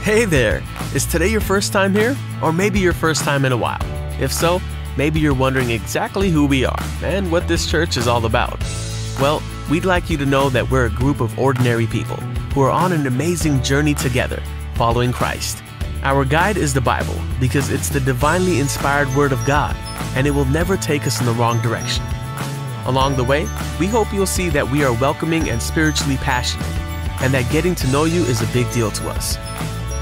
Hey there! Is today your first time here? Or maybe your first time in a while? If so, maybe you're wondering exactly who we are and what this church is all about. Well, we'd like you to know that we're a group of ordinary people who are on an amazing journey together, following Christ. Our guide is the Bible because it's the divinely inspired Word of God, and it will never take us in the wrong direction. Along the way, we hope you'll see that we are welcoming and spiritually passionate, and that getting to know you is a big deal to us.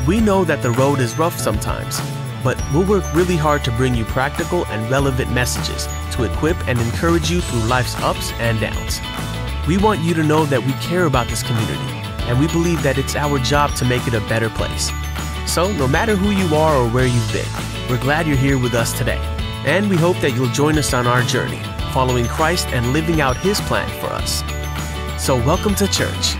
We know that the road is rough sometimes, but we'll work really hard to bring you practical and relevant messages to equip and encourage you through life's ups and downs. We want you to know that we care about this community, and we believe that it's our job to make it a better place. So, no matter who you are or where you've been, we're glad you're here with us today, and we hope that you'll join us on our journey, following Christ and living out His plan for us. So, welcome to church.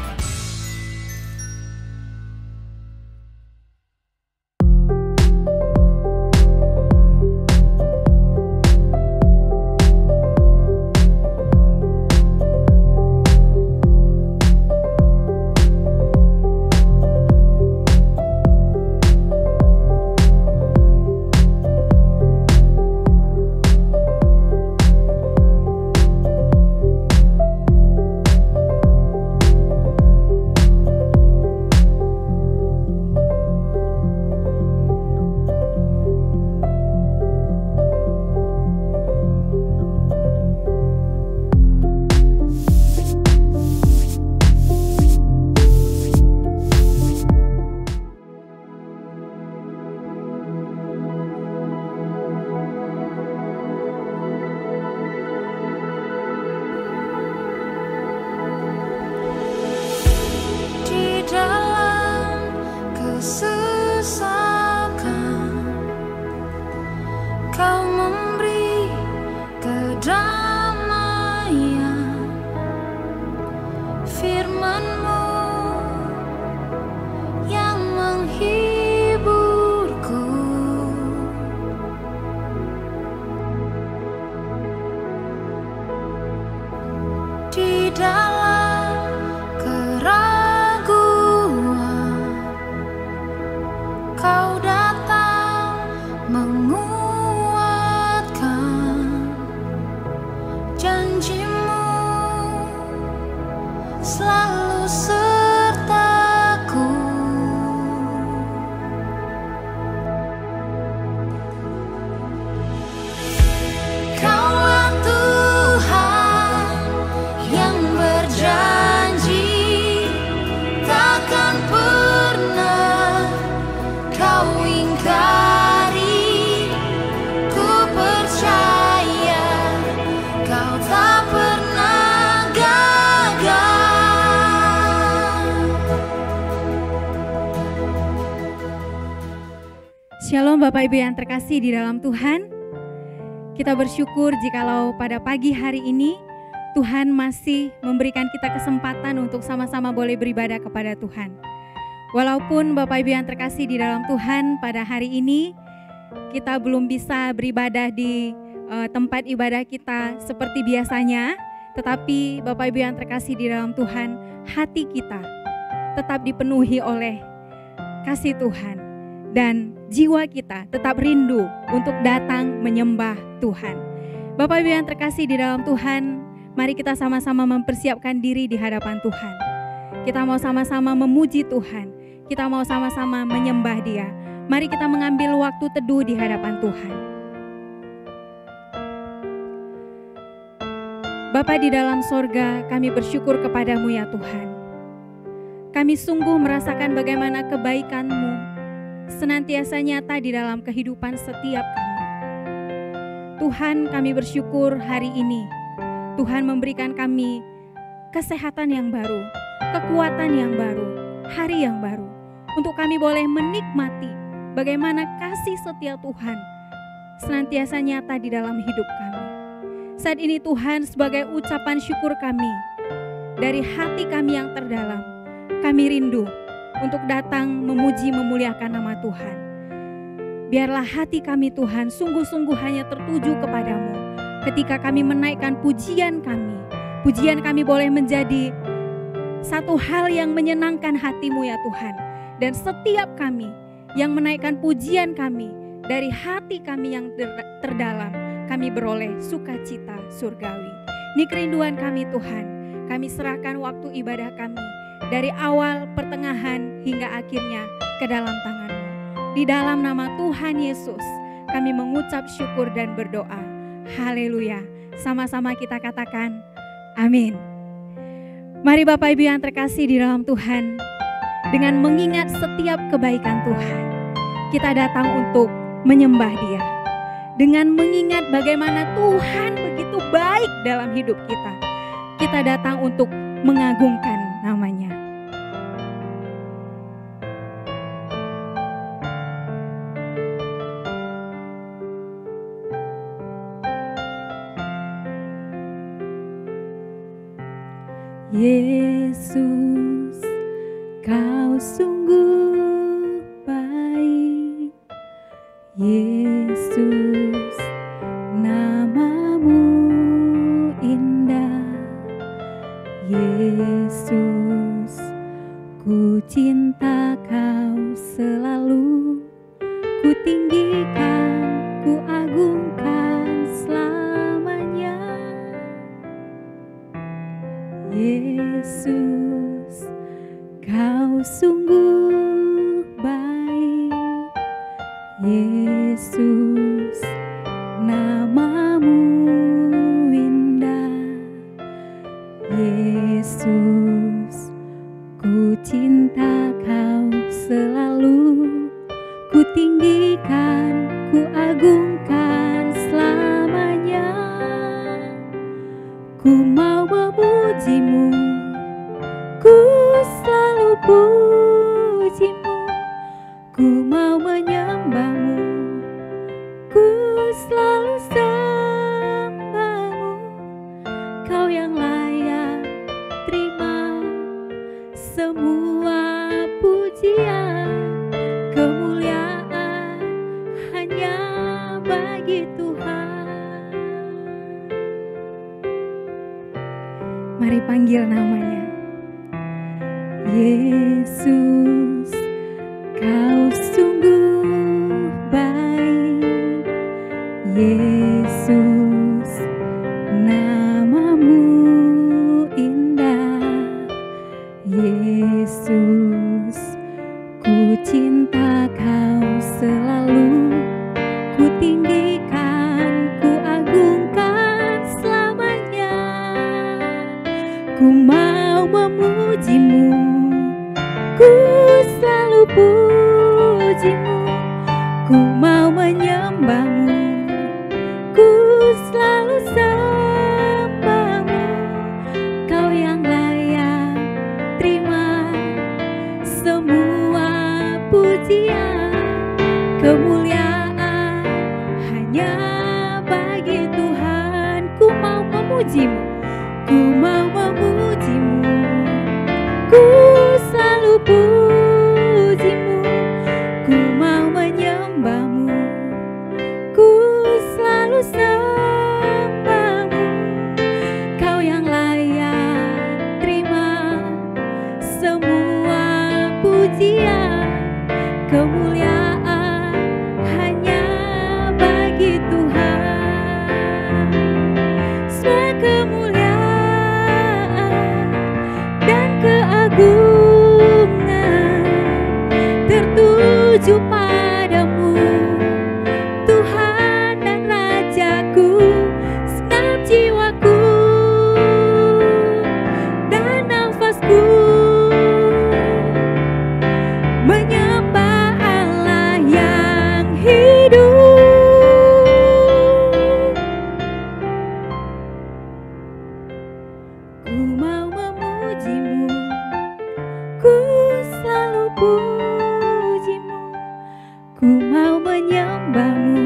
Shalom Bapak Ibu yang terkasih di dalam Tuhan. Kita bersyukur jikalau pada pagi hari ini Tuhan masih memberikan kita kesempatan untuk sama-sama boleh beribadah kepada Tuhan. Walaupun Bapak Ibu yang terkasih di dalam Tuhan, pada hari ini kita belum bisa beribadah di tempat ibadah kita seperti biasanya, tetapi Bapak Ibu yang terkasih di dalam Tuhan, hati kita tetap dipenuhi oleh kasih Tuhan. Dan jiwa kita tetap rindu untuk datang menyembah Tuhan. Bapak Ibu yang terkasih di dalam Tuhan, mari kita sama-sama mempersiapkan diri di hadapan Tuhan. Kita mau sama-sama memuji Tuhan. Kita mau sama-sama menyembah Dia. Mari kita mengambil waktu teduh di hadapan Tuhan. Bapa di dalam sorga, kami bersyukur kepadamu ya Tuhan. Kami sungguh merasakan bagaimana kebaikan-Mu senantiasa nyata di dalam kehidupan setiap kami. Tuhan, kami bersyukur hari ini Tuhan memberikan kami kesehatan yang baru, kekuatan yang baru, hari yang baru, untuk kami boleh menikmati bagaimana kasih setia Tuhan senantiasa nyata di dalam hidup kami. Saat ini Tuhan, sebagai ucapan syukur kami dari hati kami yang terdalam, kami rindu untuk datang memuji memuliakan nama Tuhan. Biarlah hati kami Tuhan sungguh-sungguh hanya tertuju kepadamu. Ketika kami menaikkan pujian kami boleh menjadi satu hal yang menyenangkan hatimu ya Tuhan. Dan setiap kami yang menaikkan pujian kami dari hati kami yang terdalam, kami beroleh sukacita surgawi. Ini kerinduan kami Tuhan. Kami serahkan waktu ibadah kami dari awal, pertengahan, hingga akhirnya ke dalam tangan-Mu. Di dalam nama Tuhan Yesus, kami mengucap syukur dan berdoa. Haleluya. Sama-sama kita katakan, amin. Mari Bapak Ibu yang terkasih di dalam Tuhan, dengan mengingat setiap kebaikan Tuhan, kita datang untuk menyembah Dia. Dengan mengingat bagaimana Tuhan begitu baik dalam hidup kita, kita datang untuk mengagungkan nama-Nya. Yesus, Kau sungguh baik. Yesus, nama-Mu indah. Yesus, ku cinta Kau selalu. Ku tinggikan, ku agungkan selamanya. Yesus, Kau sungguh baik. Yesus, nama-Mu indah. Yesus, ku cinta Kau selalu. Ku tinggikan, ku agungkan selamanya. Ku mau memuji-Mu, ku selalu puji-Mu. Ku mau menyembah-Mu, ku selalu sembah-Mu. Kau yang layak terima semua pujian. Kemuliaan hanya bagi Tuhan. Mari panggil nama-Nya. Yesus, Kau sungguh baik. Yesus, nama-Mu indah. Yesus, ku cinta Kau selalu. Ku tinggikan, ku agungkan selamanya. Ku mau memuji-Mu, ku selalu puji-Mu. Ku mau menyembah-Mu, ku selalu sembah-Mu. Kau yang layak terima semua pujian. Kemuliaan hanya bagi Tuhan. Ku mau memuji-Mu, ku mau memuji-Mu, ku selalu puji-Mu. Ku mau menyembah-Mu, ku selalu sembah-Mu. Kau yang layak terima semua pujian. Kemuliaan hanya bagi Tuhan. Semua kemuliaan dan keagungan tertuju padamu, Tuhan dan Rajaku. Segenap jiwaku dan nafasku menyembah Allah yang hidup. Ku mau memuji-Mu, ku selalu puji-Mu. Ku mau menyembah-Mu,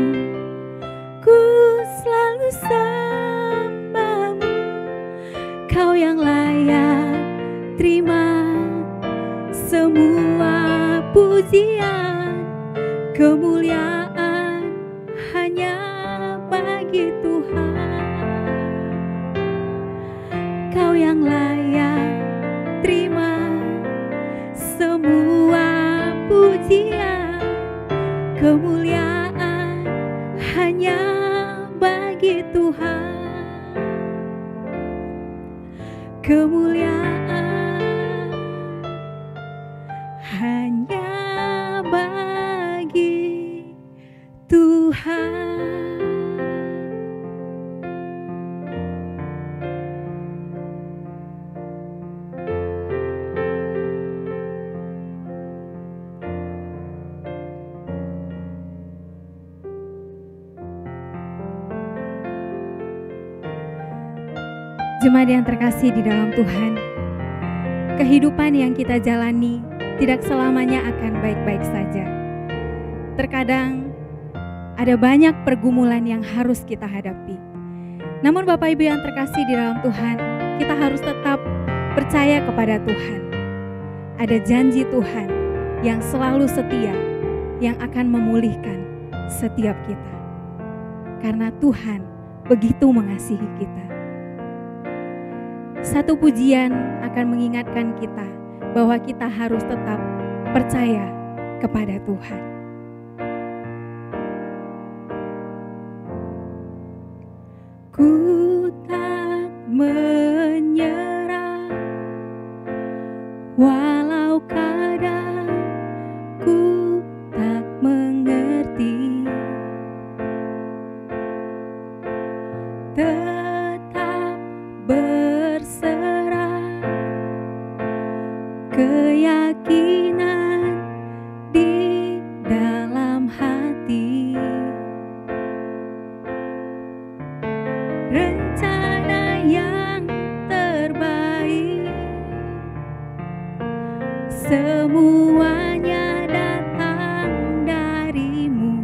ku selalu sembah-Mu. Kau yang layak terima semua pujian. Kemuliaan hanya bagi Tuhan. Kau yang layak terima semua kesucian, kemuliaan hanya bagi Tuhan. Kemuliaan hanya bagi Tuhan. Jemaat yang terkasih di dalam Tuhan, kehidupan yang kita jalani tidak selamanya akan baik-baik saja. Terkadang ada banyak pergumulan yang harus kita hadapi. Namun Bapak Ibu yang terkasih di dalam Tuhan, kita harus tetap percaya kepada Tuhan. Ada janji Tuhan yang selalu setia, yang akan memulihkan setiap kita. Karena Tuhan begitu mengasihi kita. Satu pujian akan mengingatkan kita bahwa kita harus tetap percaya kepada Tuhan. Ku tak menyerah, walau kadang ku tak mengerti. Tetap berserah, keyakinan di dalam hati. Rencana yang terbaik, semuanya datang darimu.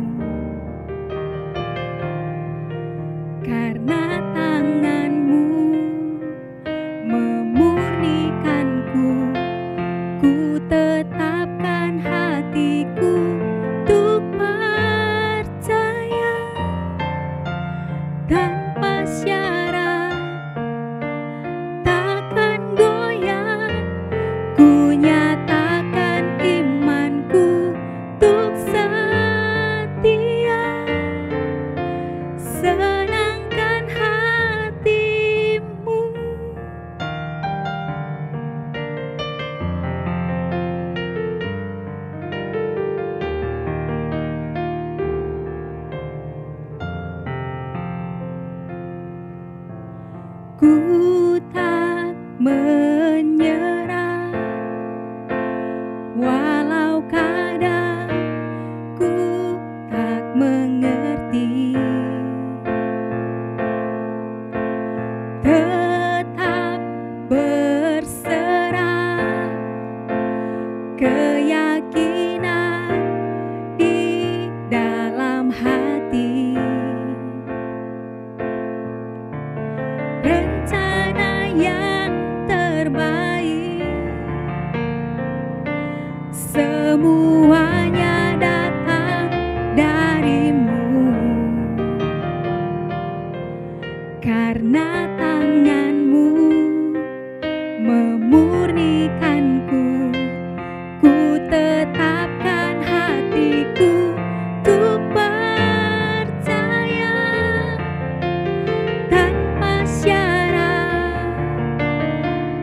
Karena tanganmu memurnikanku, ku tetapkan hatiku untuk percaya. Tanpa syarat, takkan goyah, ku nyatakan imanku untuk setia. Senangkan hatimu. Ku tak menyerah, walau kadang ku tak mengerti. Tetap berserah, keyakinan di dalam hati. Rencana yang terbaik, semuanya datang darimu. Karena tanganmu memurnikanku, ku tetapkan hatiku untuk percaya. Tanpa syarat,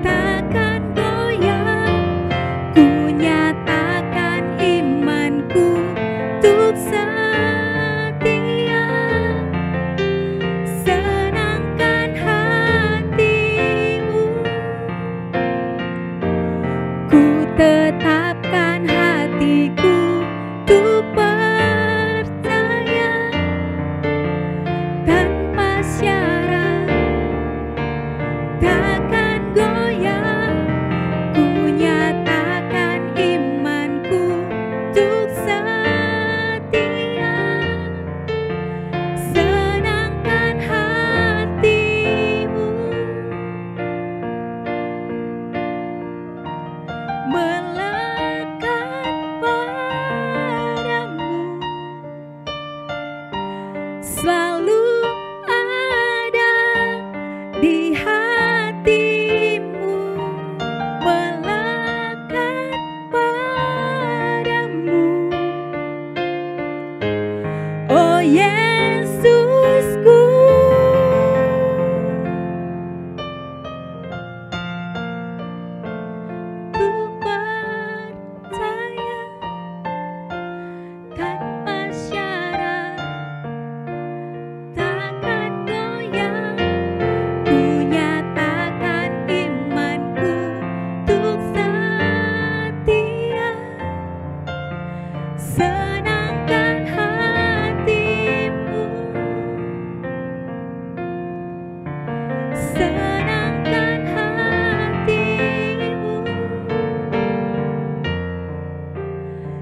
takkan goyah, ku nyatakan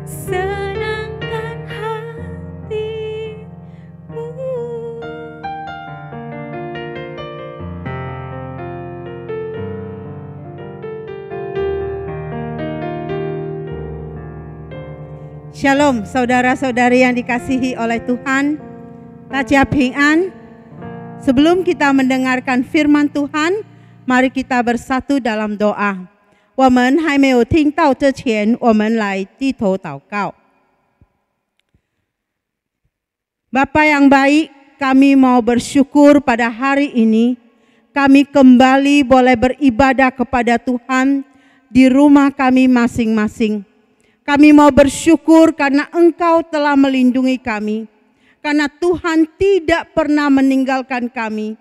senangkan hatimu. Shalom saudara-saudari yang dikasihi oleh Tuhan, Tajia Ping An. Sebelum kita mendengarkan firman Tuhan, mari kita bersatu dalam doa. 我们还没有听到之前，我们来低头祷告。Bapa yang baik, kami mau bersyukur pada hari ini, kami kembali boleh beribadah kepada Tuhan di rumah kami masing-masing. Kami mau bersyukur karena Engkau telah melindungi kami, karena Tuhan tidak pernah meninggalkan kami,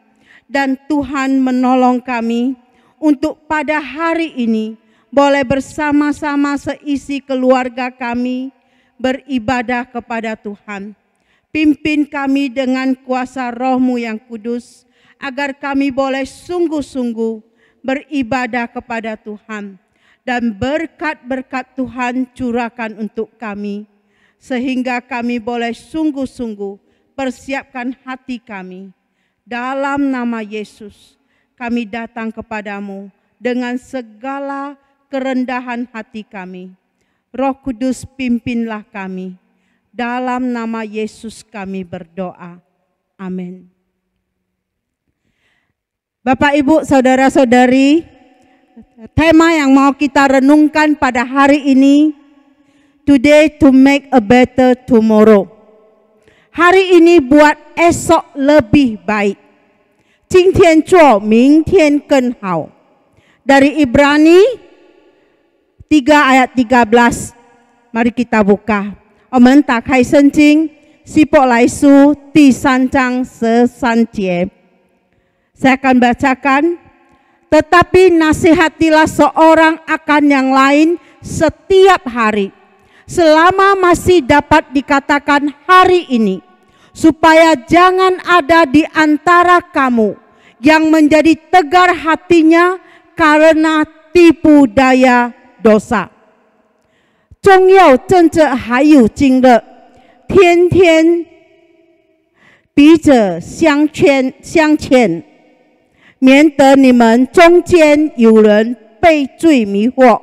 dan Tuhan menolong kami untuk pada hari ini boleh bersama-sama seisi keluarga kami beribadah kepada Tuhan. Pimpin kami dengan kuasa Roh-Mu yang kudus, agar kami boleh sungguh-sungguh beribadah kepada Tuhan. Dan berkat-berkat Tuhan curahkan untuk kami, sehingga kami boleh sungguh-sungguh persiapkan hati kami. Dalam nama Yesus, kami datang kepadamu dengan segala kerendahan hati kami. Roh Kudus pimpinlah kami. Dalam nama Yesus kami berdoa. Amin. Bapak, Ibu, saudara-saudari, tema yang mau kita renungkan pada hari ini, today to make a better tomorrow. Hari ini buat esok lebih baik. 今天做明天更好. Dari Ibrani 3 ayat 13. Mari kita buka. 我们打开圣经希伯来书第3章13节. Saya akan bacakan. Tetapi nasihatilah seorang akan yang lain setiap hari, selama masih dapat dikatakan hari ini, supaya jangan ada di antara kamu yang menjadi tegar hatinya karena tipu daya dosa. 终要正着还有今日，天天彼此相劝，免得你们中间有人被罪迷惑，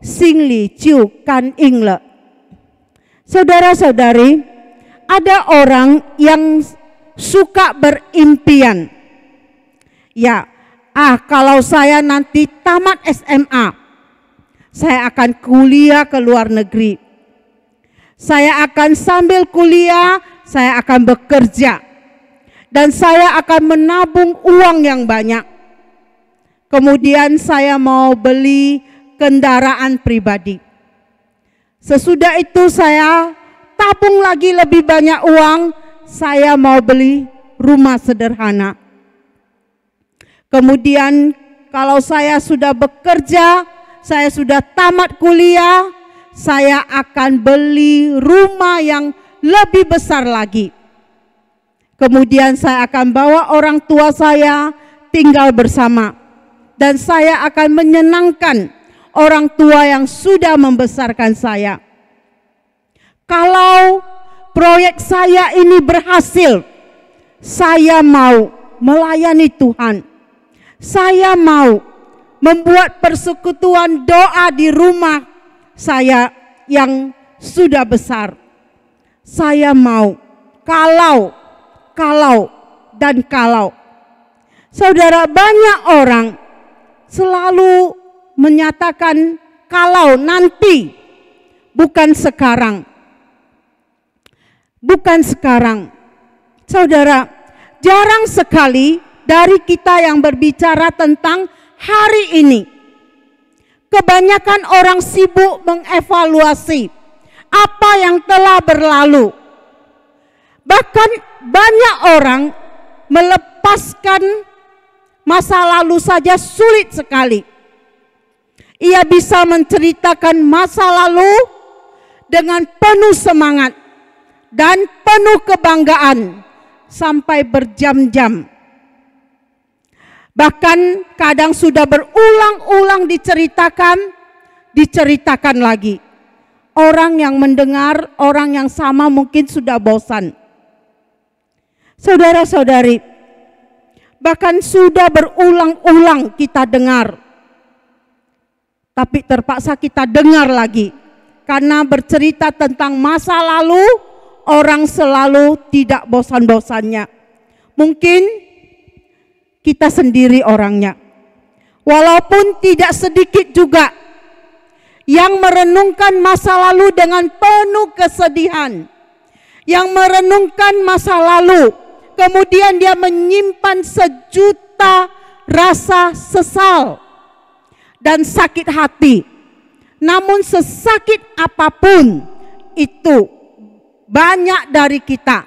心里就刚硬了。 Saudara-saudari, ada orang yang suka berimpian. Ya, kalau saya nanti tamat SMA, saya akan kuliah ke luar negeri. Saya akan sambil kuliah, saya akan bekerja. Dan saya akan menabung uang yang banyak. Kemudian saya mau beli kendaraan pribadi. Sesudah itu saya tabung lagi lebih banyak uang, saya mau beli rumah sederhana. Kemudian kalau saya sudah bekerja, saya sudah tamat kuliah, saya akan beli rumah yang lebih besar lagi. Kemudian saya akan bawa orang tua saya tinggal bersama. Dan saya akan menyenangkan orang tua yang sudah membesarkan saya. Kalau proyek saya ini berhasil, saya mau melayani Tuhan. Saya mau membuat persekutuan doa di rumah saya yang sudah besar. Saya mau, kalau. Saudara, banyak orang selalu menyatakan kalau nanti, bukan sekarang. Bukan sekarang. Saudara, jarang sekali dari kita yang berbicara tentang hari ini. Kebanyakan orang sibuk mengevaluasi apa yang telah berlalu. Bahkan banyak orang melepaskan masa lalu saja sulit sekali. Ia bisa menceritakan masa lalu dengan penuh semangat dan penuh kebanggaan sampai berjam-jam. Bahkan kadang sudah berulang-ulang diceritakan lagi. orang yang mendengar, orang yang sama mungkin sudah bosan. Saudara-saudari, bahkan sudah berulang-ulang kita dengar, tapi terpaksa kita dengar lagi. Karena bercerita tentang masa lalu, orang selalu tidak bosan-bosannya. Mungkin kita sendiri orangnya. Walaupun tidak sedikit juga yang merenungkan masa lalu dengan penuh kesedihan. Yang merenungkan masa lalu, kemudian dia menyimpan sejuta rasa sesal dan sakit hati. Namun sesakit apapun itu, banyak dari kita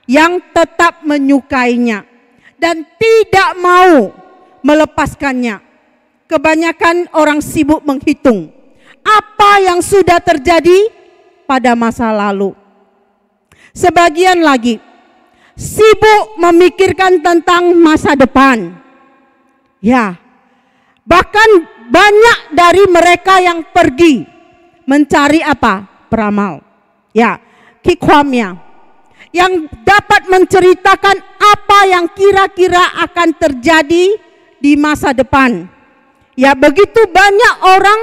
yang tetap menyukainya dan tidak mau melepaskannya. Kebanyakan orang sibuk menghitung apa yang sudah terjadi pada masa lalu. Sebagian lagi sibuk memikirkan tentang masa depan. Ya, bahkan banyak dari mereka yang pergi mencari apa? Peramal. Ya, kikwamya, yang dapat menceritakan apa yang kira-kira akan terjadi di masa depan. Ya, begitu banyak orang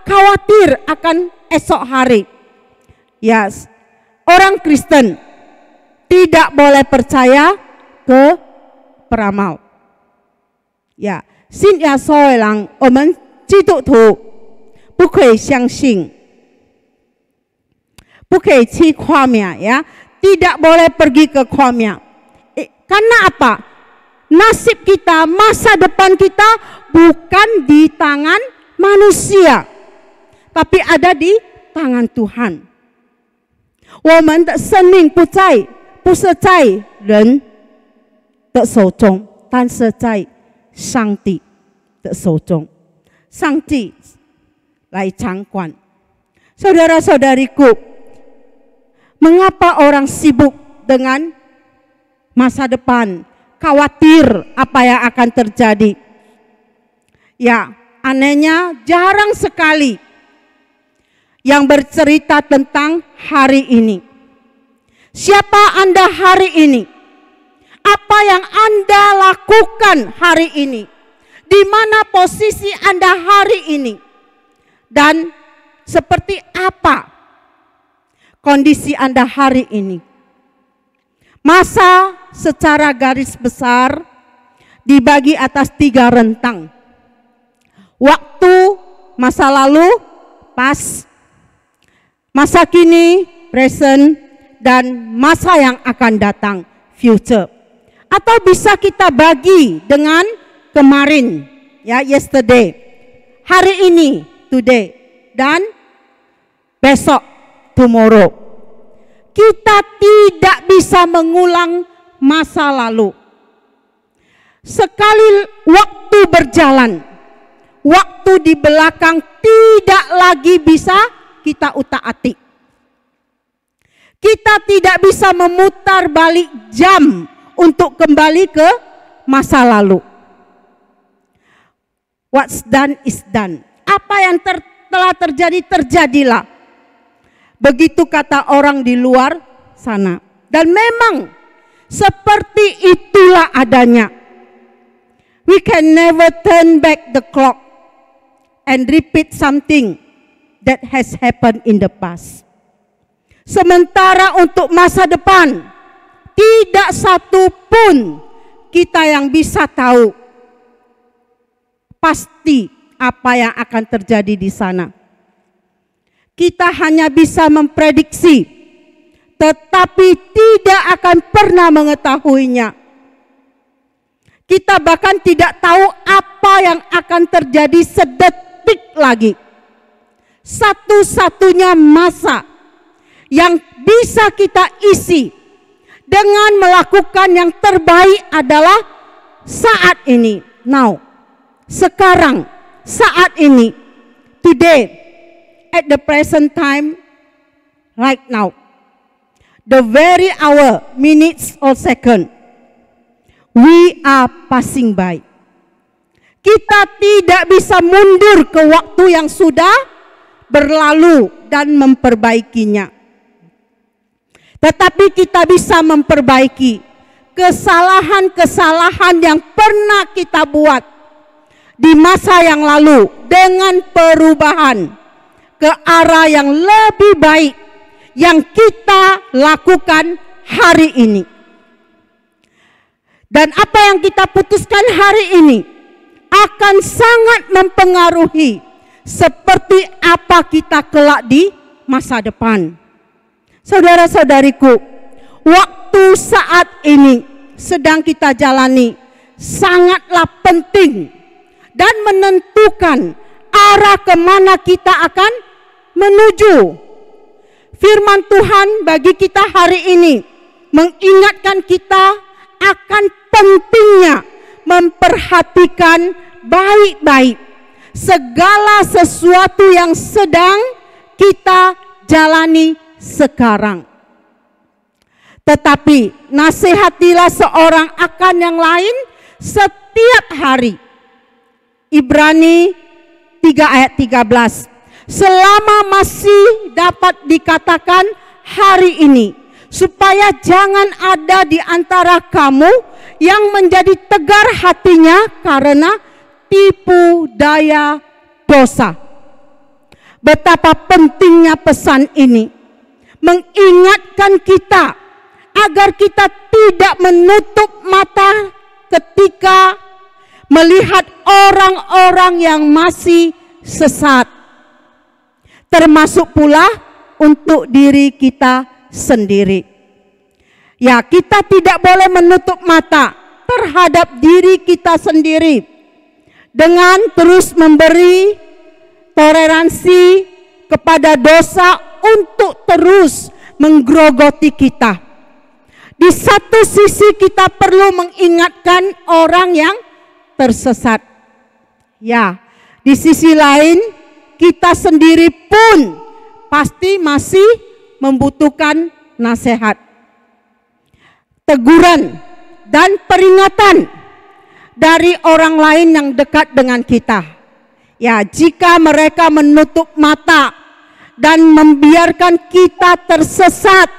khawatir akan esok hari. Ya, orang Kristen tidak boleh percaya ke peramal. Ya, 信耶稣的人，我们基督徒不可以相信，不可以去跨面ya, tidak boleh pergi ke kwamya. Karena apa? Nasib kita, masa depan kita bukan di tangan manusia, tapi ada di tangan Tuhan. 我们的生命不是在人的手中，但是在上帝的手中，上帝来掌管。Saudara-saudariku, mengapa orang sibuk dengan masa depan, khawatir apa yang akan terjadi? Ya, anehnya jarang sekali yang bercerita tentang hari ini. Siapa Anda hari ini? Apa yang Anda lakukan hari ini? Di mana posisi Anda hari ini? Dan seperti apa kondisi Anda hari ini? Masa secara garis besar dibagi atas 3 rentang. Waktu, masa lalu, past, masa kini, present, dan masa yang akan datang, future. Atau bisa kita bagi dengan kemarin, ya, yesterday, hari ini, today, dan besok, tomorrow. Kita tidak bisa mengulang masa lalu. Sekali waktu berjalan, waktu di belakang tidak lagi bisa kita utak-atik. Kita tidak bisa memutar balik jam untuk kembali ke masa lalu. What's done is done. Apa yang telah terjadi, terjadilah. Begitu kata orang di luar sana. Dan memang seperti itulah adanya. We can never turn back the clock and repeat something that has happened in the past. Sementara untuk masa depan, tidak satu pun kita yang bisa tahu pasti apa yang akan terjadi di sana. Kita hanya bisa memprediksi, tetapi tidak akan pernah mengetahuinya. Kita bahkan tidak tahu apa yang akan terjadi sedetik lagi. Satu-satunya masa yang bisa kita isi dengan melakukan yang terbaik adalah saat ini, now, sekarang, saat ini, today, at the present time, right now, the very hour, minutes or second, we are passing by. Kita tidak bisa mundur ke waktu yang sudah berlalu dan memperbaikinya. Tetapi kita bisa memperbaiki kesalahan-kesalahan yang pernah kita buat di masa yang lalu dengan perubahan ke arah yang lebih baik yang kita lakukan hari ini. Dan apa yang kita putuskan hari ini akan sangat mempengaruhi seperti apa kita kelak di masa depan. Saudara-saudariku, waktu saat ini sedang kita jalani sangatlah penting dan menentukan arah kemana kita akan menuju. Firman Tuhan bagi kita hari ini mengingatkan kita akan pentingnya memperhatikan baik-baik segala sesuatu yang sedang kita jalani sekarang. Tetapi nasihatilah seorang akan yang lain setiap hari. Ibrani 3 ayat 13. Selama masih dapat dikatakan hari ini, supaya jangan ada di antara kamu yang menjadi tegar hatinya karena tipu daya dosa. Betapa pentingnya pesan ini mengingatkan kita agar kita tidak menutup mata ketika melihat orang-orang yang masih sesat, termasuk pula untuk diri kita sendiri. Ya, kita tidak boleh menutup mata terhadap diri kita sendiri dengan terus memberi toleransi kepada dosa untuk terus menggerogoti kita. Di satu sisi kita perlu mengingatkan orang yang tersesat. Ya, di sisi lain kita sendiri pun pasti masih membutuhkan nasihat, teguran, dan peringatan dari orang lain yang dekat dengan kita. Ya, jika mereka menutup mata dan membiarkan kita tersesat,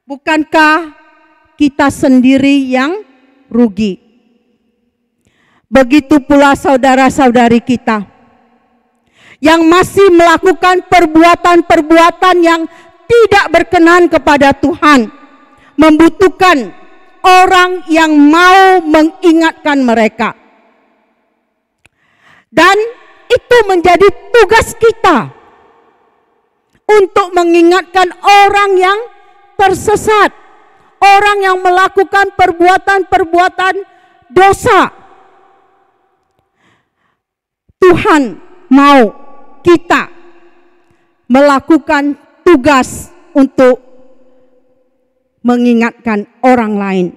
bukankah kita sendiri yang rugi? Begitu pula saudara-saudari kita yang masih melakukan perbuatan-perbuatan yang tidak berkenan kepada Tuhan, membutuhkan orang yang mau mengingatkan mereka. Dan itu menjadi tugas kita untuk mengingatkan orang yang tersesat, orang yang melakukan perbuatan-perbuatan dosa. Tuhan mau kita melakukan tugas untuk mengingatkan orang lain.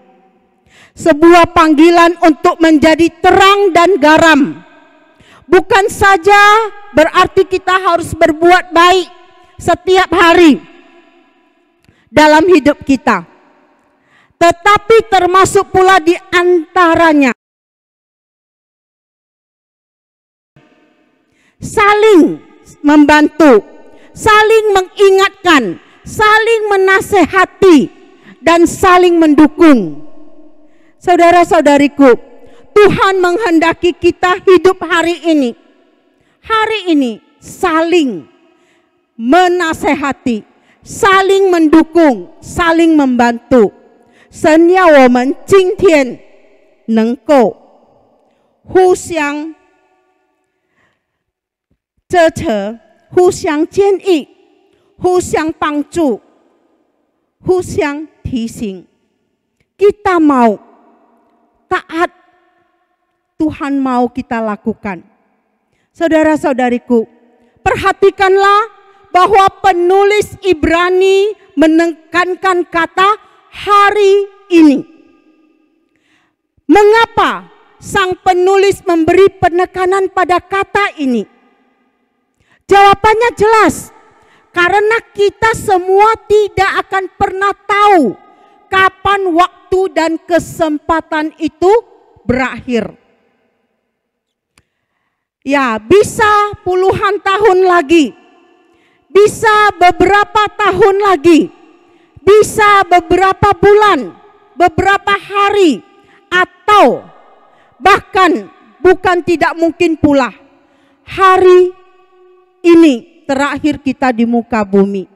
Sebuah panggilan untuk menjadi terang dan garam. Bukan saja berarti kita harus berbuat baik setiap hari dalam hidup kita, tetapi termasuk pula di antaranya saling membantu, saling mengingatkan, saling menasehati, dan saling mendukung. Saudara-saudariku, Tuhan menghendaki kita hidup hari ini saling menasehati, saling mendukung, saling membantu. 神要我们今天能够互相支持，互相建议，互相帮助，互相提醒。Kita mau taat, Tuhan mau kita lakukan. Saudara-saudariku, perhatikanlah bahwa penulis Ibrani menekankan kata hari ini. Mengapa sang penulis memberi penekanan pada kata ini? Jawabannya jelas, karena kita semua tidak akan pernah tahu kapan waktu dan kesempatan itu berakhir. Ya, bisa puluhan tahun lagi, bisa beberapa tahun lagi, bisa beberapa bulan, beberapa hari, atau bahkan bukan tidak mungkin pula hari ini terakhir kita di muka bumi.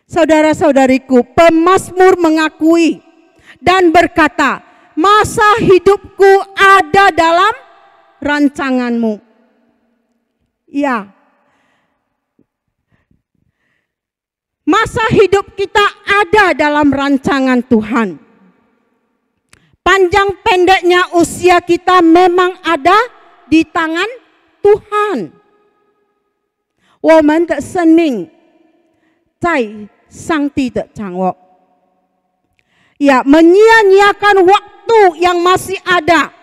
Saudara-saudariku, pemazmur mengakui dan berkata, masa hidupku ada dalam rancanganmu. Ya, masa hidup kita ada dalam rancangan Tuhan. Panjang pendeknya usia kita memang ada di tangan Tuhan. 我们的生命在上帝的掌握. Ya, menyia-nyiakan waktu yang masih ada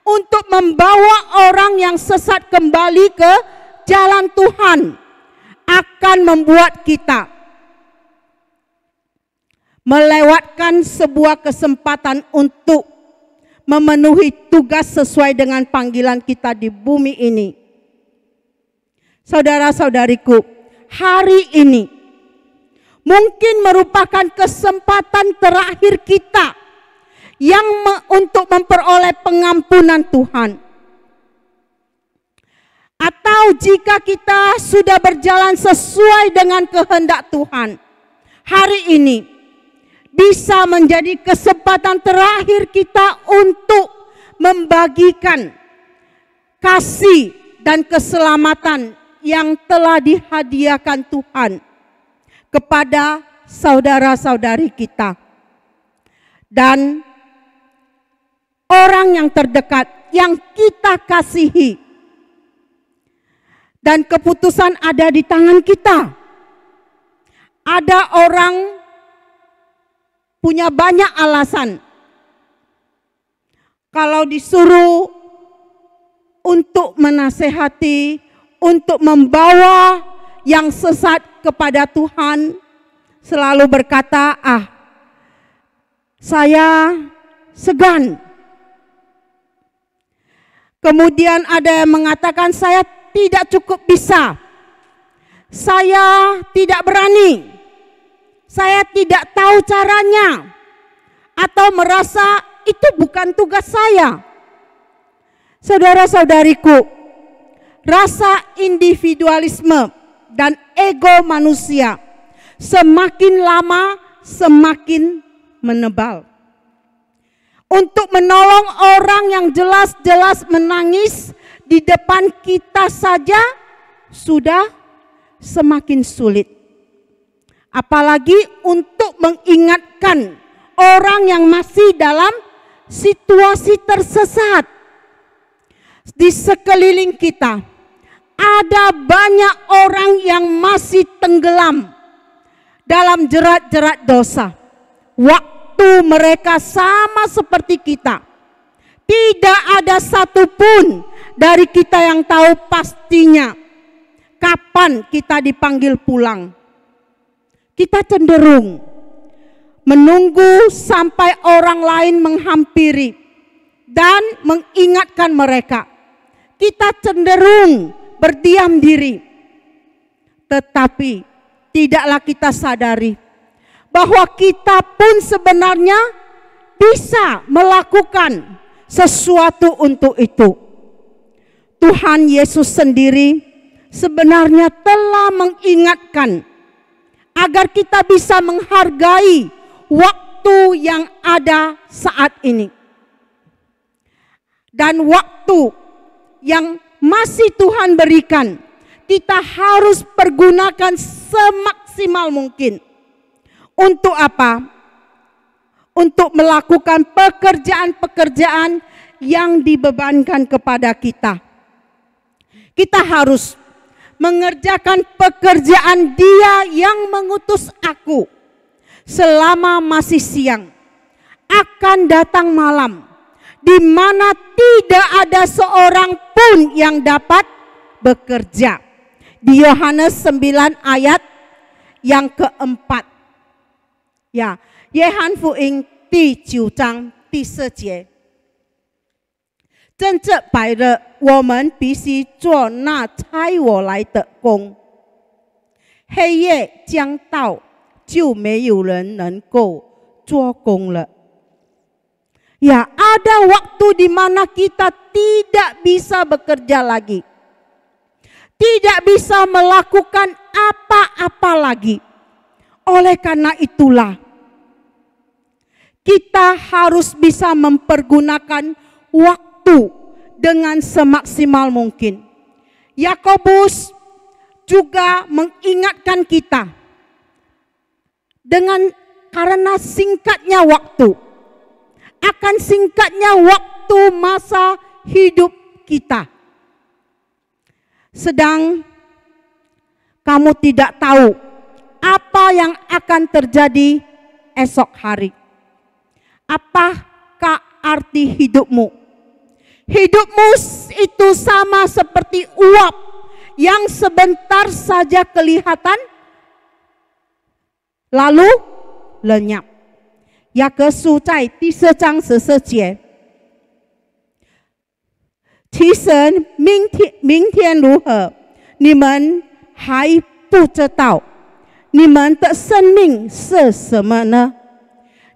untuk membawa orang yang sesat kembali ke jalan Tuhan akan membuat kita melewatkan sebuah kesempatan untuk memenuhi tugas sesuai dengan panggilan kita di bumi ini. Saudara-saudariku, hari ini mungkin merupakan kesempatan terakhir kita untuk memperoleh pengampunan Tuhan. Atau jika kita sudah berjalan sesuai dengan kehendak Tuhan, hari ini bisa menjadi kesempatan terakhir kita untuk membagikan kasih dan keselamatan yang telah dihadiahkan Tuhan kepada saudara-saudari kita dan orang yang terdekat yang kita kasihi. Dan keputusan ada di tangan kita. Ada orang punya banyak alasan kalau disuruh untuk menasehati, untuk membawa yang sesat kepada Tuhan, selalu berkata, saya segan. Kemudian ada yang mengatakan, saya tidak cukup bisa, saya tidak berani, saya tidak tahu caranya, atau merasa itu bukan tugas saya. Saudara-saudariku, rasa individualisme dan ego manusia semakin lama semakin menebal. Untuk menolong orang yang jelas-jelas menangis di depan kita saja sudah semakin sulit. Apalagi untuk mengingatkan orang yang masih dalam situasi tersesat. Di sekeliling kita ada banyak orang yang masih tenggelam dalam jerat-jerat dosa. Waktu mereka sama seperti kita. Tidak ada satupun dari kita yang tahu pastinya kapan kita dipanggil pulang. Kita cenderung menunggu sampai orang lain menghampiri dan mengingatkan mereka. Kita cenderung berdiam diri. Tetapi tidaklah kita sadari bahwa kita pun sebenarnya bisa melakukan sesuatu untuk itu. Tuhan Yesus sendiri sebenarnya telah mengingatkan agar kita bisa menghargai waktu yang ada saat ini. Dan waktu yang masih Tuhan berikan, kita harus pergunakan semaksimal mungkin. Untuk apa? Untuk melakukan pekerjaan-pekerjaan yang dibebankan kepada kita. Kita harus mengerjakan pekerjaan Dia yang mengutus aku. Selama masih siang, akan datang malam, di mana tidak ada seorang pun yang dapat bekerja. Di Yohanes 9 ayat yang keempat. Ya, 约翰福音第9章第4节。真正白热，我们必须做那差我来的工。黑夜将到，就没有人能够做工了。Ya, ada waktu di mana kita tidak bisa bekerja lagi. Tidak bisa melakukan apa-apa lagi. Oleh karena itulah, kita harus bisa mempergunakan waktu dengan semaksimal mungkin. Yakobus juga mengingatkan kita karena singkatnya waktu, akan singkatnya waktu masa hidup kita. Sedang kamu tidak tahu apa yang akan terjadi esok hari. Apakah arti hidupmu? Hidupmu itu sama seperti uap yang sebentar saja kelihatan lalu lenyap. 雅各书在第4章14节，其实明天如何，你们还不知道。你们的生命是什么呢？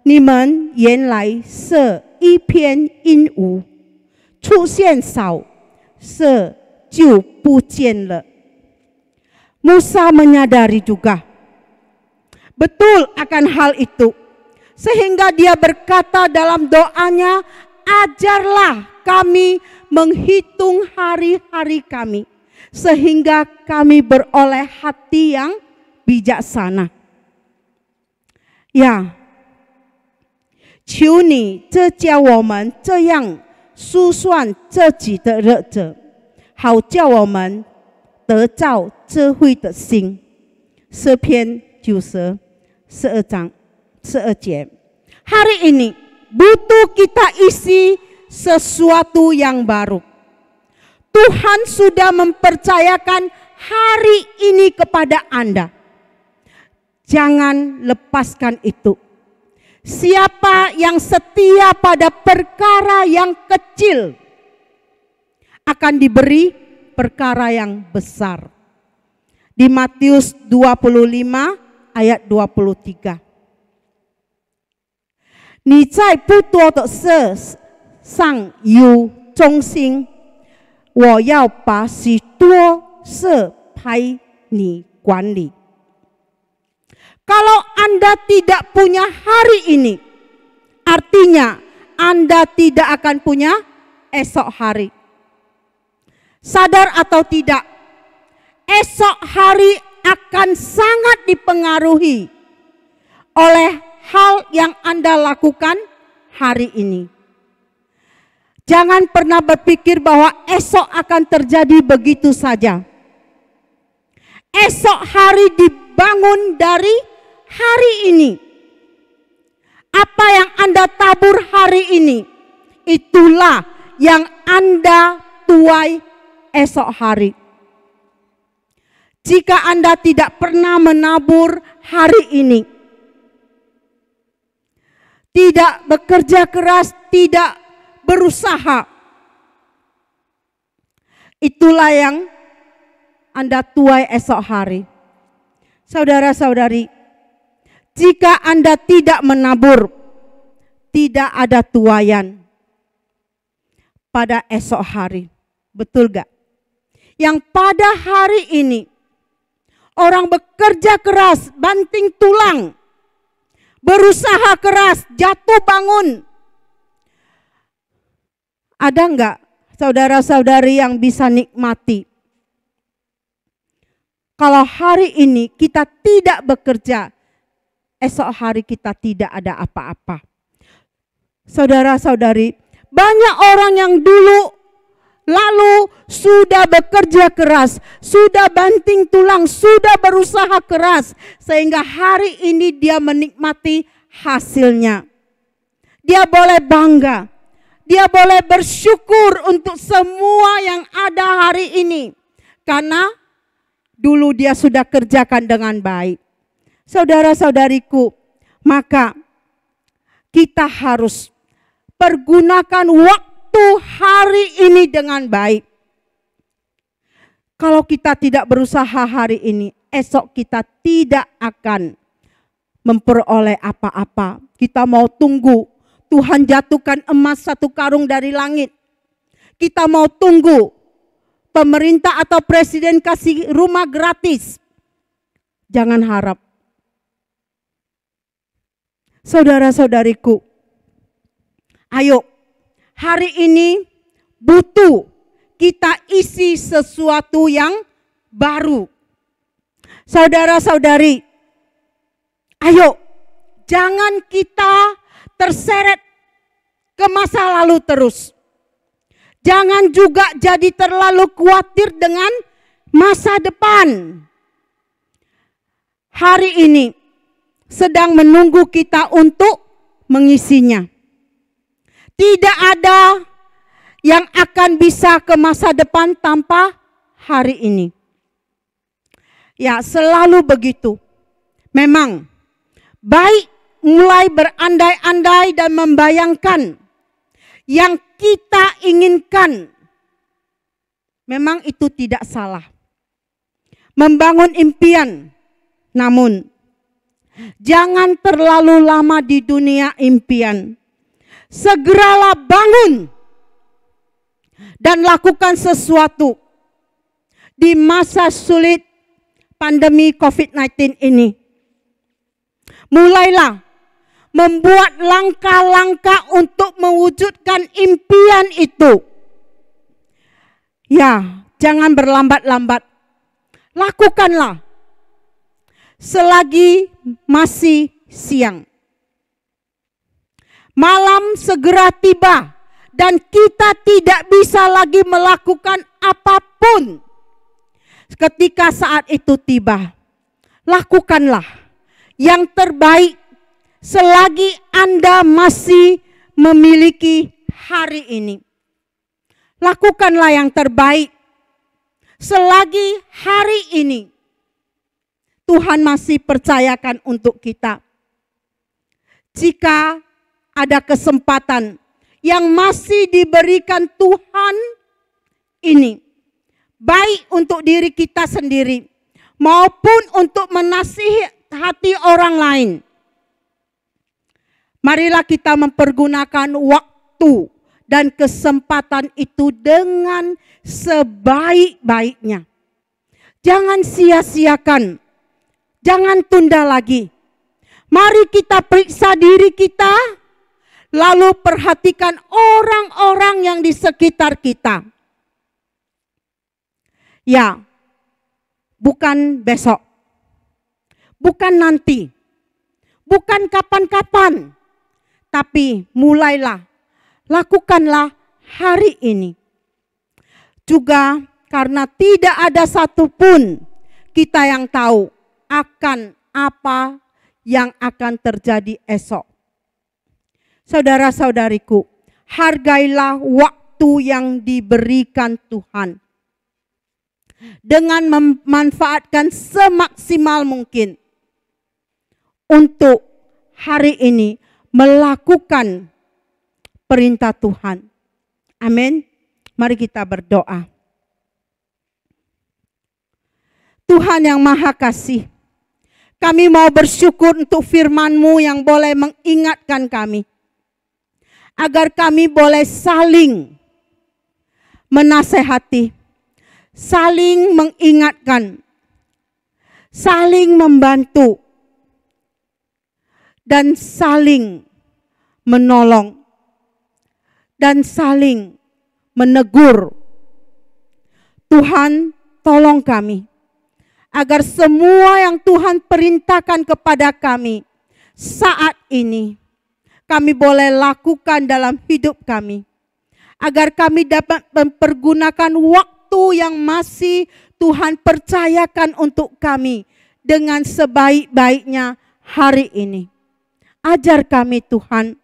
你们原来是一片云雾，出现少，是就不见了。Musa menyadari juga betul akan hal itu, sehingga dia berkata dalam doanya, ajarlah kami menghitung hari-hari kami, sehingga kami beroleh hati yang bijaksana. Ya, 求你这教我们这样数算自己的日子，好叫我们得到智慧的心。诗篇12章12节. Hari ini butuh kita isi sesuatu yang baru. Tuhan sudah mempercayakan hari ini kepada Anda. Jangan lepaskan itu. Siapa yang setia pada perkara yang kecil akan diberi perkara yang besar. Di Matius 25 ayat 23. 你在不多的事上有忠心，我要把许多事派你管理。 Kalau Anda tidak punya hari ini, artinya Anda tidak akan punya esok hari. Sadar atau tidak, esok hari akan sangat dipengaruhi oleh hal yang Anda lakukan hari ini. Jangan pernah berpikir bahwa esok akan terjadi begitu saja. Esok hari dibangun dari hari ini. Apa yang Anda tabur hari ini, itulah yang Anda tuai esok hari. Jika Anda tidak pernah menabur hari ini, tidak bekerja keras, tidak berusaha, itulah yang Anda tuai esok hari. Saudara-saudari, jika Anda tidak menabur, tidak ada tuaian pada esok hari. Betul gak? Yang pada hari ini, orang bekerja keras, banting tulang, berusaha keras, jatuh bangun. Ada enggak saudara-saudari yang bisa nikmati? Kalau hari ini kita tidak bekerja, esok hari kita tidak ada apa-apa. Saudara-saudari, banyak orang yang dulu lalu sudah bekerja keras, sudah banting tulang, sudah berusaha keras, sehingga hari ini dia menikmati hasilnya. Dia boleh bangga, dia boleh bersyukur untuk semua yang ada hari ini, karena dulu dia sudah kerjakan dengan baik. Saudara-saudariku, maka kita harus pergunakan waktu waktu hari ini dengan baik. Kalau kita tidak berusaha hari ini, esok kita tidak akan memperoleh apa-apa. Kita mau tunggu Tuhan jatuhkan emas 1 karung dari langit. Kita mau tunggu pemerintah atau presiden kasih rumah gratis. Jangan harap. Saudara-saudariku, ayo hari ini butuh kita isi sesuatu yang baru. Saudara-saudari, ayo jangan kita terseret ke masa lalu terus. Jangan juga jadi terlalu khawatir dengan masa depan. Hari ini sedang menunggu kita untuk mengisinya. Tidak ada yang akan bisa ke masa depan tanpa hari ini. Ya, selalu begitu. Memang baik mulai berandai-andai dan membayangkan yang kita inginkan. Memang itu tidak salah. Membangun impian. Namun jangan terlalu lama di dunia impian. Segeralah bangun dan lakukan sesuatu di masa sulit pandemi COVID-19 ini. Mulailah membuat langkah-langkah untuk mewujudkan impian itu. Ya, jangan berlambat-lambat. Lakukanlah selagi masih siang. Malam segera tiba dan kita tidak bisa lagi melakukan apapun. Ketika saat itu tiba, lakukanlah yang terbaik selagi Anda masih memiliki hari ini. Lakukanlah yang terbaik selagi hari ini Tuhan masih percayakan untuk kita. Jika ada kesempatan yang masih diberikan Tuhan ini, baik untuk diri kita sendiri maupun untuk menasihati orang lain, marilah kita mempergunakan waktu dan kesempatan itu dengan sebaik-baiknya. Jangan sia-siakan. Jangan tunda lagi. Mari kita periksa diri kita, lalu perhatikan orang-orang yang di sekitar kita. Ya, bukan besok, bukan nanti, bukan kapan-kapan, tapi mulailah, lakukanlah hari ini. Juga karena tidak ada satupun kita yang tahu akan apa yang akan terjadi esok. Saudara-saudariku, hargailah waktu yang diberikan Tuhan dengan memanfaatkan semaksimal mungkin untuk hari ini melakukan perintah Tuhan. Amin. Mari kita berdoa. Tuhan yang Maha Kasih, kami mau bersyukur untuk firman-Mu yang boleh mengingatkan kami. Agar kami boleh saling menasehati, saling mengingatkan, saling membantu, dan saling menolong, dan saling menegur. Tuhan, tolong kami agar semua yang Tuhan perintahkan kepada kami saat ini, kami boleh lakukan dalam hidup kami. Agar kami dapat mempergunakan waktu yang masih Tuhan percayakan untuk kami dengan sebaik-baiknya hari ini. Ajar kami Tuhan,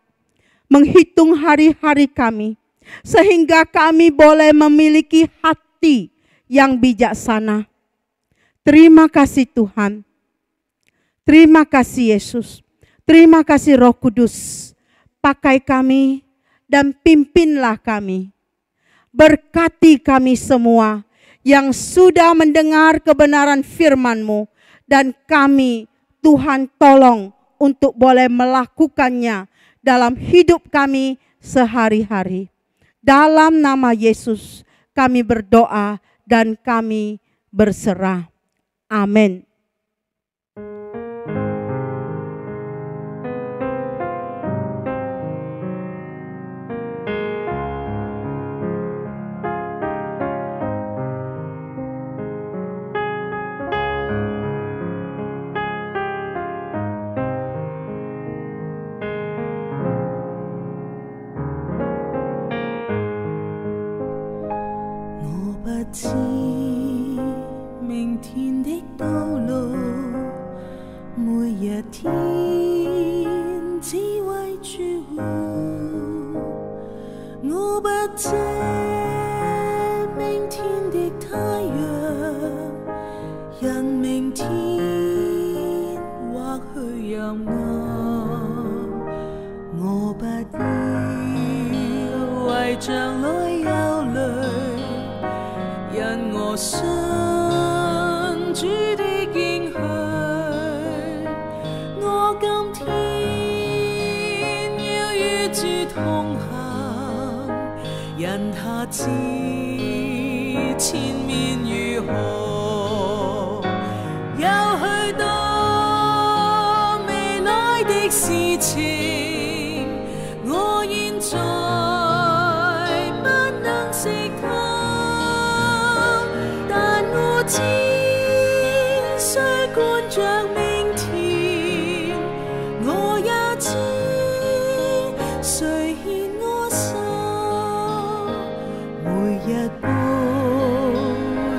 menghitung hari-hari kami, sehingga kami boleh memiliki hati yang bijaksana. Terima kasih Tuhan. Terima kasih Yesus. Terima kasih Roh Kudus. Pakai kami dan pimpinlah kami. Berkati kami semua yang sudah mendengar kebenaran firman-Mu, dan kami, Tuhan, tolong untuk boleh melakukannya dalam hidup kami sehari-hari. Dalam nama Yesus kami berdoa dan kami berserah. Amin.明天的道路，每一天只為住活。我不知明天的太陽，因明天或許有暗。我不要為將來憂慮，因我信主的應許，我今天要與主同行，因他知前面如何，有許多未來的事情，我現在不能識透，但我知誰管着明天，我也知誰牽我手，每一步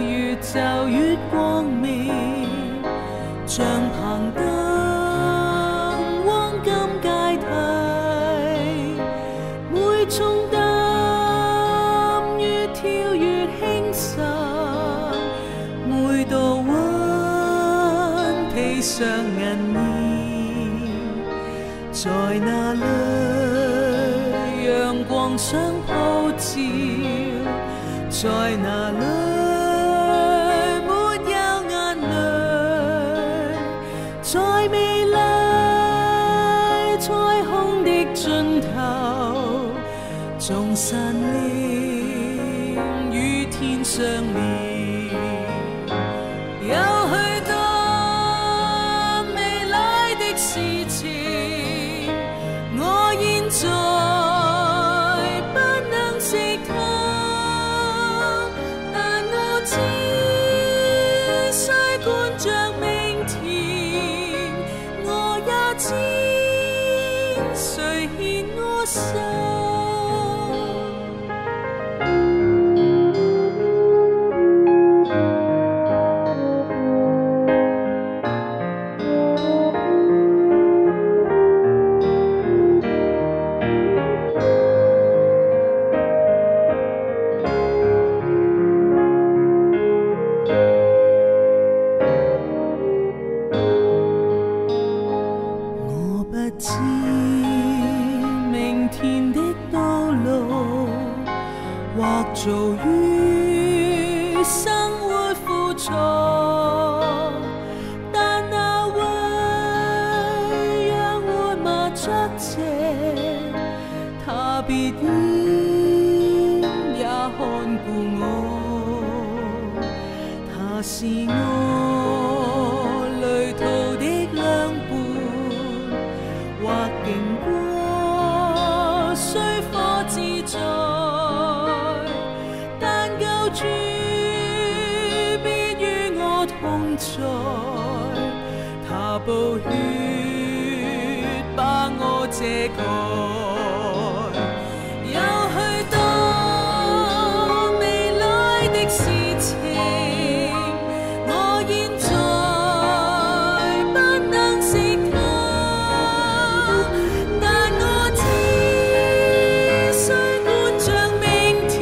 越走越光明，像棚燈黃金階梯，每重擔越跳越輕鬆，每度溫披上銀面，在那裏陽光上普照，在那裏沒有眼淚，在美麗彩虹的盡頭，眾神靈與天相連。有許多未來的事情，我現在不能識透，但我知誰管着明天，我也知誰牽我手。我不知明天的道路，或遭遇生活苦楚，但那位讓活默着者，他必然也看顧我，他是我旅途的良伴，或經過水火自在，但救主必與我同在，他寶血把我遮蓋。有許多未來的事情，我現在不能識透，但我知誰管着明天，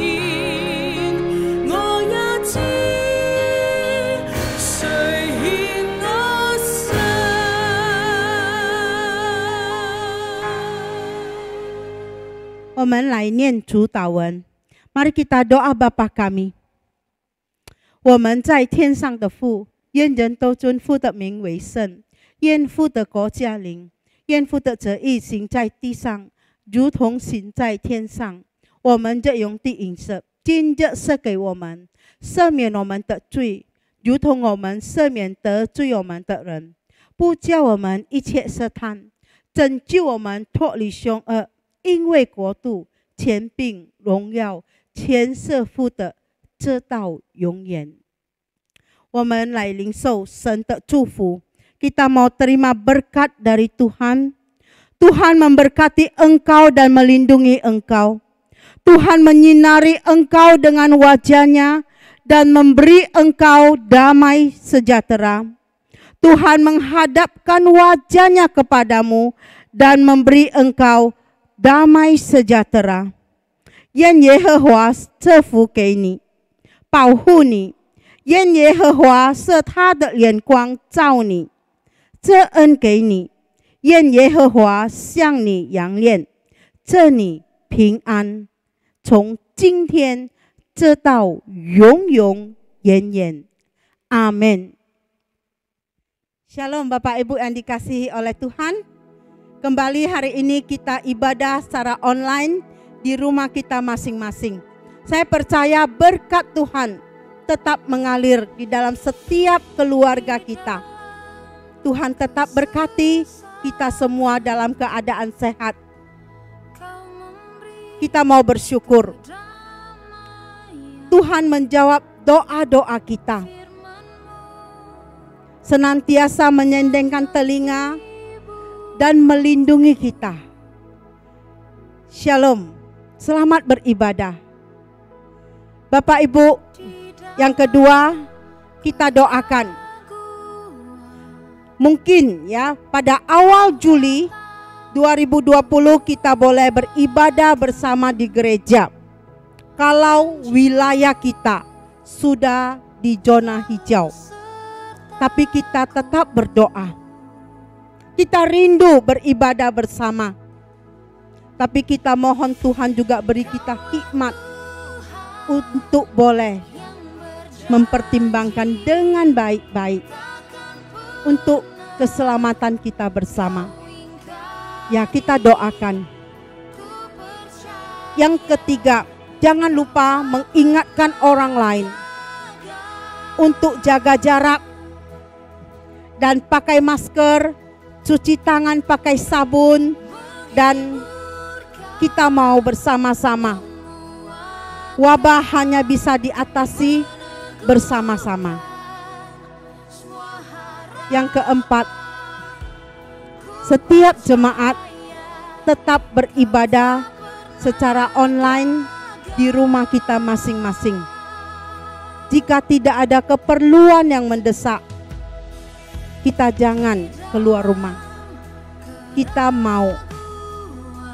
我也知誰牽我手。我们来念主祷文。Mari kita doa Bapa kami。我们在天上的父，愿人都尊父的名为圣，愿父的国降临，愿父的旨意行在地上，如同行在天上。我们日用的饮食，今日赐给我们，赦免我们的罪，如同我们赦免得罪我们的人，不叫我们一切试探，拯救我们脱离凶恶。因为国度、权柄、荣耀，全是父的，直到永远。我们来领受神的祝福。Kita mau terima berkat dari Tuhan. Tuhan memberkati engkau dan melindungi engkau. Tuhan menyinari engkau dengan wajah-Nya dan memberi engkau damai sejahtera. Tuhan menghadapkan wajah-Nya kepadamu dan memberi engkau damai sejahtera. 愿耶和华赐福给你，保护你。愿耶和华设他的眼光照你，这恩给你。愿耶和华向你扬脸，赐你平安，从今天直到永永远远。Amin. Shalom Bapak Ibu yang dikasihi oleh Tuhan. Kembali hari ini kita ibadah secara online di rumah kita masing-masing. Saya percaya berkat Tuhan tetap mengalir di dalam setiap keluarga kita. Tuhan tetap berkati kita semua dalam keadaan sehat. Kita mau bersyukur. Tuhan menjawab doa-doa kita. Senantiasa menyendengkan telinga dan melindungi kita. Shalom. Selamat beribadah. Bapak Ibu, yang kedua kita doakan. Mungkin ya pada awal Juli 2020 kita boleh beribadah bersama di gereja. Kalau wilayah kita sudah di zona hijau. Tapi kita tetap berdoa. Kita rindu beribadah bersama. Tapi kita mohon Tuhan juga beri kita hikmat untuk boleh mempertimbangkan dengan baik-baik untuk keselamatan kita bersama. Ya, kita doakan. Yang ketiga, jangan lupa mengingatkan orang lain untuk jaga jarak dan pakai masker, cuci tangan pakai sabun, dan kita mau bersama-sama. Wabah hanya bisa diatasi bersama-sama. Yang keempat, setiap jemaat tetap beribadah secara online di rumah kita masing-masing. Jika tidak ada keperluan yang mendesak, kita jangan keluar rumah. Kita mau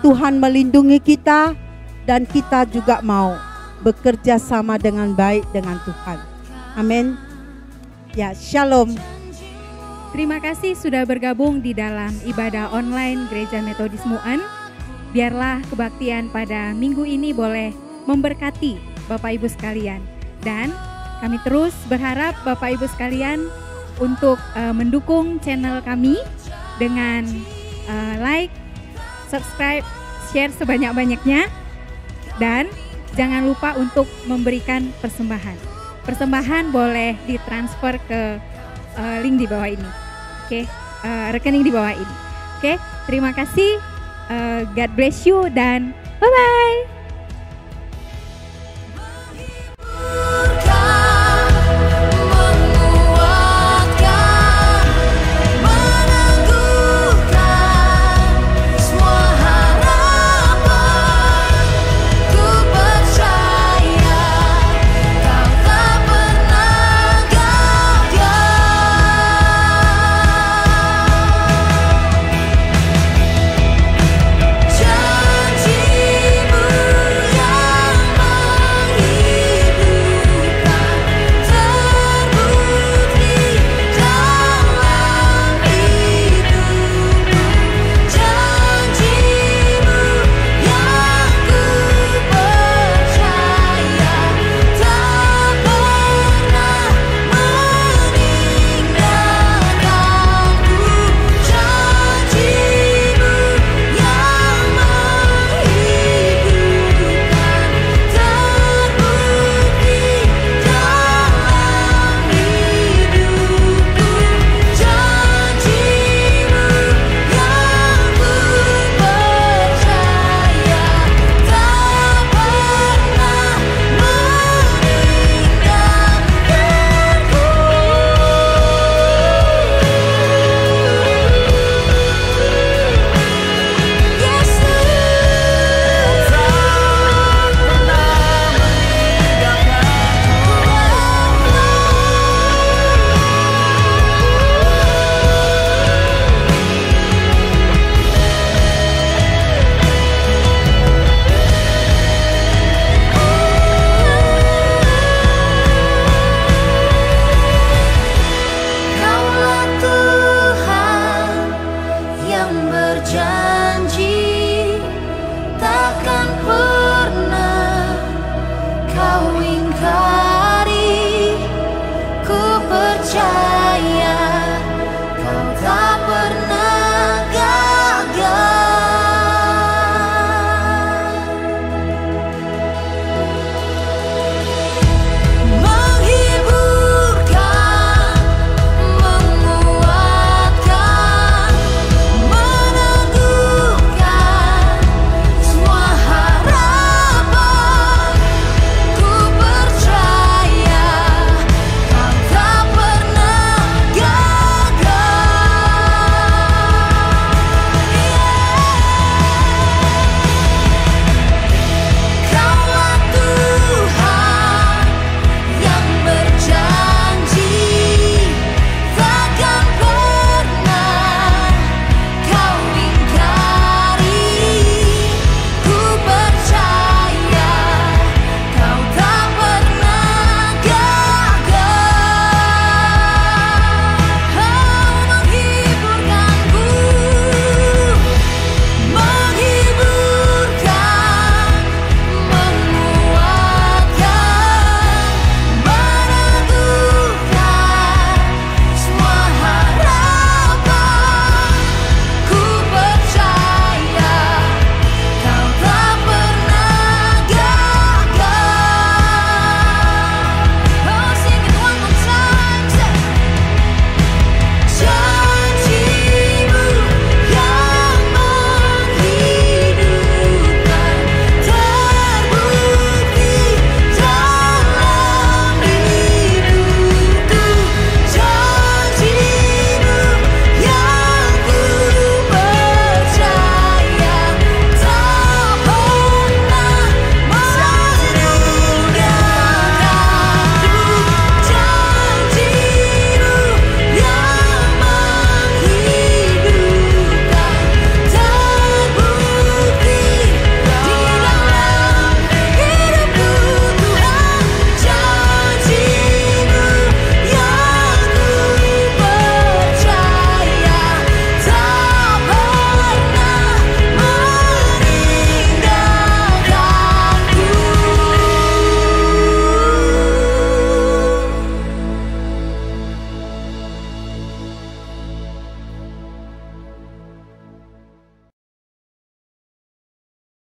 Tuhan melindungi kita dan kita juga mau bekerja sama dengan baik dengan Tuhan. Amin. Ya, shalom. Terima kasih sudah bergabung di dalam ibadah online Gereja Metodis Mu'en. Biarlah kebaktian pada minggu ini boleh memberkati Bapak Ibu sekalian. Dan kami terus berharap Bapak Ibu sekalian untuk mendukung channel kami dengan like, subscribe, share sebanyak-banyaknya. Dan jangan lupa untuk memberikan persembahan. Persembahan boleh ditransfer ke link di bawah ini. Oke, rekening di bawah ini. Oke, terima kasih. God bless you dan bye-bye. Janjimu warna